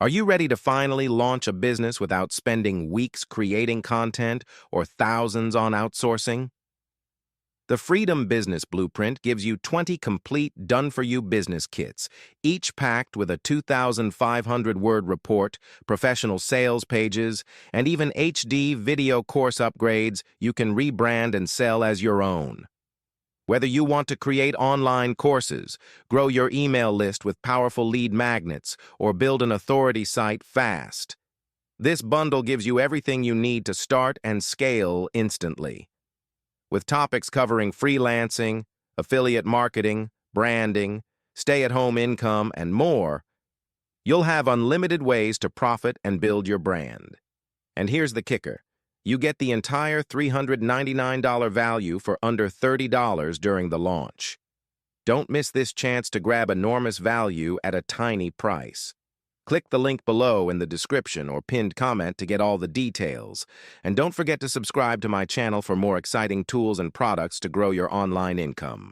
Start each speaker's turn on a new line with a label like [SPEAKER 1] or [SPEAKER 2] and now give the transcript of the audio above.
[SPEAKER 1] Are you ready to finally launch a business without spending weeks creating content or thousands on outsourcing? The Freedom Business Blueprint gives you 20 complete done-for-you business kits, each packed with a 2,500-word report, professional sales pages, and even HD video course upgrades you can rebrand and sell as your own. Whether you want to create online courses, grow your email list with powerful lead magnets, or build an authority site fast, this bundle gives you everything you need to start and scale instantly. With topics covering freelancing, affiliate marketing, branding, stay-at-home income, and more, you'll have unlimited ways to profit and build your brand. And here's the kicker. You get the entire $399 value for under $30 during the launch. Don't miss this chance to grab enormous value at a tiny price. Click the link below in the description or pinned comment to get all the details. And don't forget to subscribe to my channel for more exciting tools and products to grow your online income.